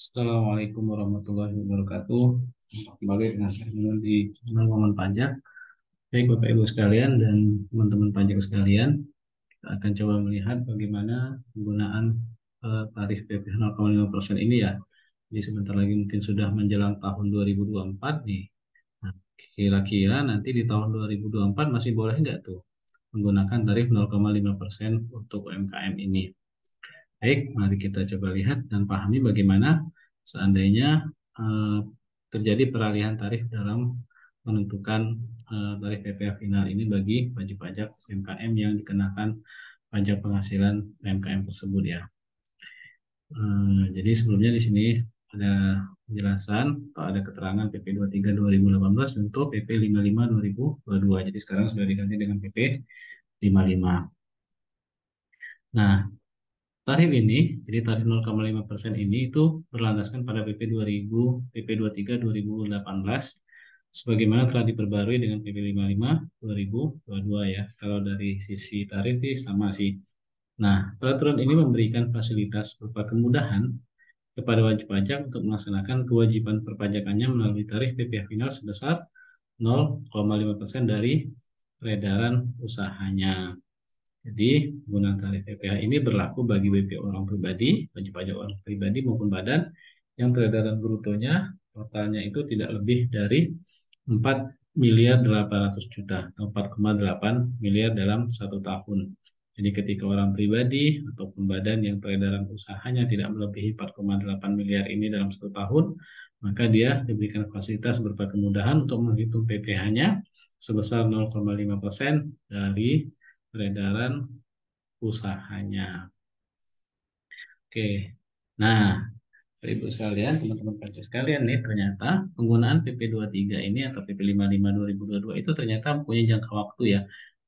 Assalamualaikum warahmatullahi wabarakatuh. Kembali dengan saya di channel Momen Pajak. Baik Bapak Ibu sekalian dan teman-teman pajak sekalian, kita akan coba melihat bagaimana penggunaan tarif PPh 0,5% ini ya. Jadi sebentar lagi mungkin sudah menjelang tahun 2024 nih. Nah, kira-kira nanti di tahun 2024 masih boleh nggak tuh menggunakan tarif 0,5% untuk UMKM ini? Baik, mari kita coba lihat dan pahami bagaimana seandainya eh, terjadi peralihan tarif dalam menentukan tarif PPh final ini bagi wajib pajak UMKM yang dikenakan pajak penghasilan UMKM tersebut ya. Jadi sebelumnya di sini ada penjelasan atau ada keterangan PP 23 2018 untuk PP 55 2022. Jadi sekarang sudah diganti dengan PP 55. Nah, tarif ini, jadi tarif 0,5% ini itu berlandaskan pada PP 2000, PP 23 2018, sebagaimana telah diperbarui dengan PP 55 2022 ya. Kalau dari sisi tarif sih sama sih. Nah, peraturan ini memberikan fasilitas berupa kemudahan kepada wajib pajak untuk melaksanakan kewajiban perpajakannya melalui tarif PPh final sebesar 0,5% dari peredaran usahanya. Jadi, penggunaan tarif PPh ini berlaku bagi WP orang pribadi, wajib pajak orang pribadi maupun badan yang peredaran brutonya totalnya itu tidak lebih dari 4 miliar 800 juta atau 4,8 miliar dalam satu tahun. Jadi ketika orang pribadi ataupun badan yang peredaran usahanya tidak melebihi 4,8 miliar ini dalam satu tahun, maka dia diberikan fasilitas berupa kemudahan untuk menghitung PPh-nya sebesar 0,5% dari peredaran usahanya. Oke, nah Ibu sekalian, teman-teman pajak sekalian nih, ternyata penggunaan PP 23 ini atau PP 55 2022 itu ternyata mempunyai jangka waktu ya.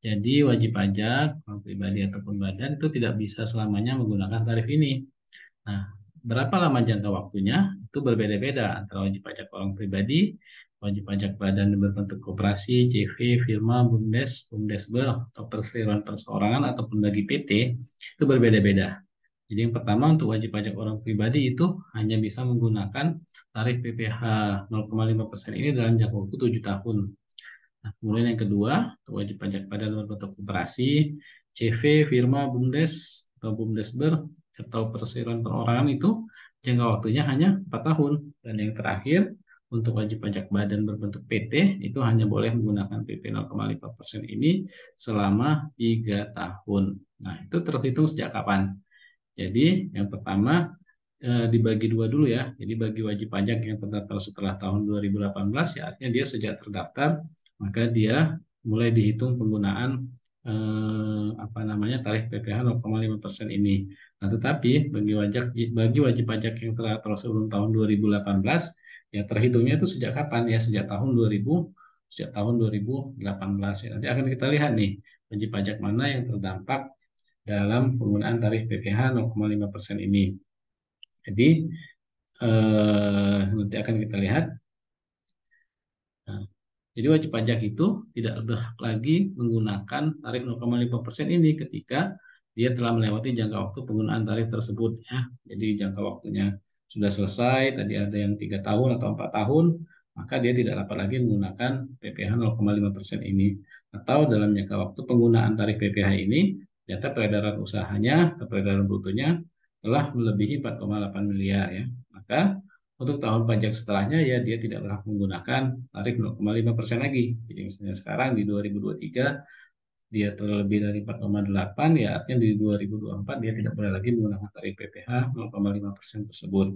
Jadi wajib pajak, orang pribadi ataupun badan itu tidak bisa selamanya menggunakan tarif ini. Nah, berapa lama jangka waktunya? Itu berbeda-beda antara wajib pajak orang pribadi, wajib pajak badan berbentuk koperasi, CV, firma, BUMDes, BUMDesber, atau perseroan perseorangan ataupun bagi PT, itu berbeda-beda. Jadi yang pertama untuk wajib pajak orang pribadi itu hanya bisa menggunakan tarif PPh 0,5% ini dalam jangka waktu 7 tahun. Nah, kemudian yang kedua, untuk wajib pajak badan berbentuk koperasi, CV, firma, BUMDes, atau BUMDesber, atau perseroan perorangan itu jangka waktunya hanya 4 tahun. Dan yang terakhir, untuk wajib pajak badan berbentuk PT, itu hanya boleh menggunakan PP 0,5% ini selama 3 tahun. Nah, itu terhitung sejak kapan? Jadi yang pertama dibagi dua dulu ya. Jadi bagi wajib pajak yang terdaftar setelah tahun 2018 ya artinya dia sejak terdaftar maka dia mulai dihitung penggunaan apa namanya tarif PPh 0,5% ini. Nah, tetapi bagi wajib pajak yang terdaftar sebelum tahun 2018 ya terhitungnya itu sejak kapan ya? Sejak tahun 2018 ya. Nanti akan kita lihat nih wajib pajak mana yang terdampak dalam penggunaan tarif PPh 0,5% ini. Jadi nanti akan kita lihat. Nah, jadi wajib pajak itu tidak berhak lagi menggunakan tarif 0,5% ini ketika dia telah melewati jangka waktu penggunaan tarif tersebut ya. Jadi jangka waktunya sudah selesai, tadi ada yang 3 tahun atau 4 tahun, maka dia tidak dapat lagi menggunakan PPh 0,5% ini. Atau dalam jangka waktu penggunaan tarif PPh ini, ternyata peredaran usahanya, peredaran brutonya telah melebihi 4,8 miliar ya. Maka untuk tahun pajak setelahnya ya dia tidak berhak menggunakan tarif 0,5% lagi. Jadi misalnya sekarang di 2023 dia terlebih dari 4,8 ya artinya di 2024 dia tidak boleh lagi menggunakan tarif PPh 0,5% tersebut.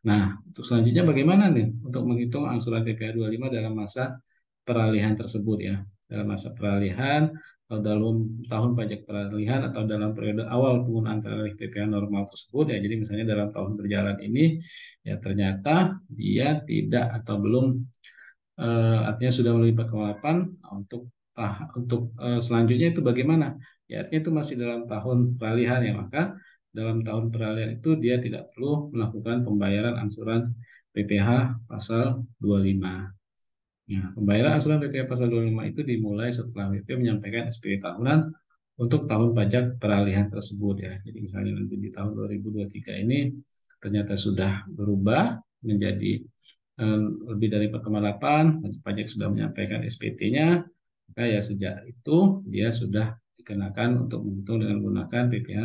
Nah, untuk selanjutnya bagaimana nih untuk menghitung angsuran PPh 25 dalam masa peralihan tersebut ya. Dalam masa peralihan atau dalam tahun pajak peralihan atau dalam periode awal penggunaan tarif PPh normal tersebut ya. Jadi misalnya dalam tahun berjalan ini ya ternyata dia tidak atau belum artinya sudah melebihi 4,8 untuk selanjutnya itu bagaimana? Ya artinya itu masih dalam tahun peralihan ya maka dalam tahun peralihan itu dia tidak perlu melakukan pembayaran angsuran PPh pasal 25. Ya, pembayaran angsuran PPh pasal 25 itu dimulai setelah WP menyampaikan SPT tahunan untuk tahun pajak peralihan tersebut ya. Jadi misalnya nanti di tahun 2023 ini ternyata sudah berubah menjadi lebih dari 4,8, wajib pajak sudah menyampaikan SPT-nya, maka ya sejak itu dia sudah dikenakan untuk menghitung dengan menggunakan PPh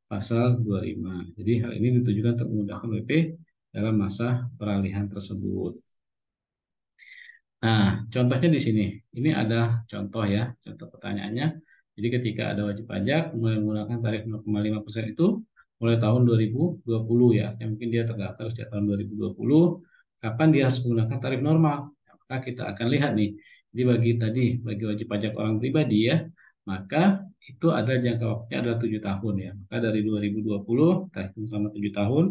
pasal 25. Jadi hal ini ditujukan untuk memudahkan WP dalam masa peralihan tersebut. Nah, contohnya di sini. Ini ada contoh ya, contoh pertanyaannya. Jadi ketika ada wajib pajak menggunakan tarif 0,5% itu mulai tahun 2020 ya. Yang mungkin dia terdaftar sejak tahun 2020, kapan dia harus menggunakan tarif normal? Nah, maka kita akan lihat nih. Jadi bagi wajib pajak orang pribadi ya, maka itu ada jangka waktunya adalah 7 tahun ya. Maka dari 2020, kita hitung selama 7 tahun,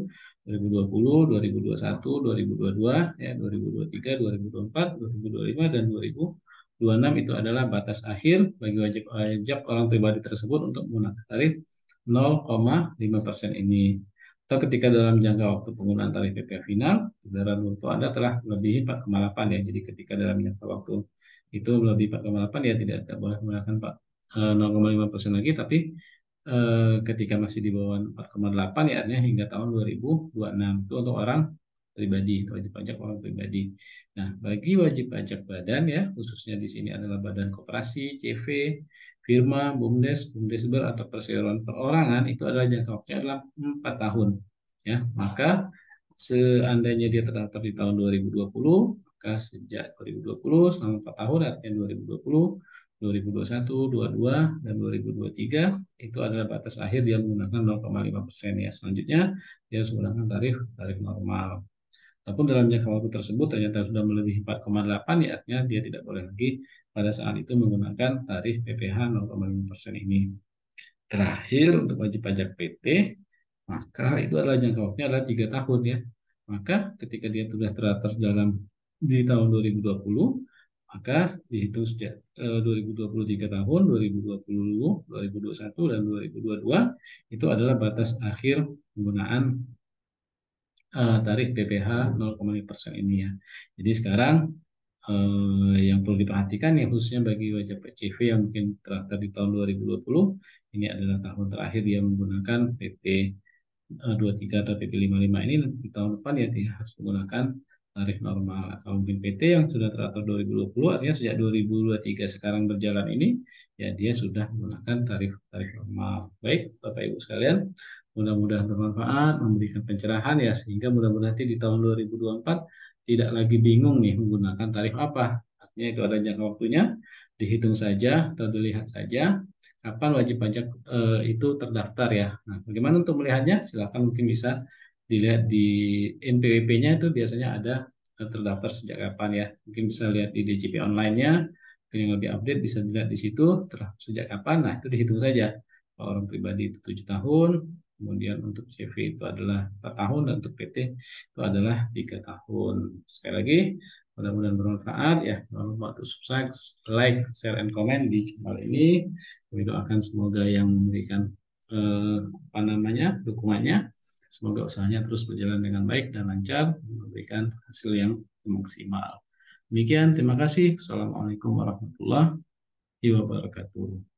2020, 2021, 2022, ya, 2023, 2024, 2025, dan 2026 itu adalah batas akhir bagi wajib pajak orang pribadi tersebut untuk menggunakan tarif 0,5% ini. Atau ketika dalam jangka waktu penggunaan tarif PPh final, kendaraan bermotor Anda telah melebihi 4,8 ya. Jadi ketika dalam jangka waktu itu melebihi 4,8 ya tidak boleh menggunakan 0,5% lagi, tapi ketika masih di bawah 4,8 ya artinya hingga tahun 2026 itu untuk orang pribadi, itu wajib pajak orang pribadi. Nah, bagi wajib pajak badan ya, khususnya di sini adalah badan koperasi, CV, firma, BUMDes, BUMDesber atau perseroan perorangan itu adalah jangka waktunya adalah 4 tahun. Ya, maka seandainya dia terdaftar di tahun 2020, maka sejak 2020 selama 4 tahun artinya 2020, 2021, 22, dan 2023 itu adalah batas akhir dia menggunakan 0,5% ya. Selanjutnya dia harus menggunakan tarif normal. Ataupun dalam jangka waktu tersebut ternyata sudah melebihi 4,8 ya artinya dia tidak boleh lagi pada saat itu menggunakan tarif PPh 0,5% ini. Terakhir untuk wajib pajak PT, maka itu adalah jangka waktunya adalah 3 tahun ya. Maka ketika dia sudah terdaftar dalam di tahun 2020, maka dihitung sejak 2023 tahun, 2020, 2021, dan 2022 itu adalah batas akhir penggunaan tarif PPh 0,5% ini ya. Jadi sekarang yang perlu diperhatikan ya khususnya bagi wajib PCV yang mungkin terdaftar di tahun 2020, ini adalah tahun terakhir dia menggunakan PP 23 atau PP 55 ini, nanti di tahun depan ya dia harus menggunakan tarif normal. Kalau mungkin PT yang sudah teratur 2020 artinya sejak 2023 sekarang berjalan ini ya dia sudah menggunakan tarif tarif normal. Baik Bapak Ibu sekalian, mudah-mudahan bermanfaat, memberikan pencerahan ya sehingga mudah-mudahan nanti di tahun 2024 tidak lagi bingung nih menggunakan tarif apa. Artinya itu ada jangka waktunya, dihitung saja atau dilihat saja kapan wajib pajak itu terdaftar ya. Nah, bagaimana untuk melihatnya? Silakan mungkin bisa dilihat di NPWP-nya itu biasanya ada terdaftar sejak kapan ya. Mungkin bisa lihat di DJP online-nya. Mungkin yang lebih update bisa dilihat di situ sejak kapan. Nah, itu dihitung saja. Kalau orang pribadi itu 7 tahun, kemudian untuk CV itu adalah 4 tahun, dan untuk PT itu adalah 3 tahun. Sekali lagi, mudah-mudahan bermanfaat ya. Jangan lupa untuk subscribe, like, share, and comment di channel ini. Kami doakan semoga yang memberikan apa namanya dukungannya, semoga usahanya terus berjalan dengan baik dan lancar, memberikan hasil yang maksimal. Demikian, terima kasih. Assalamualaikum warahmatullahi wabarakatuh.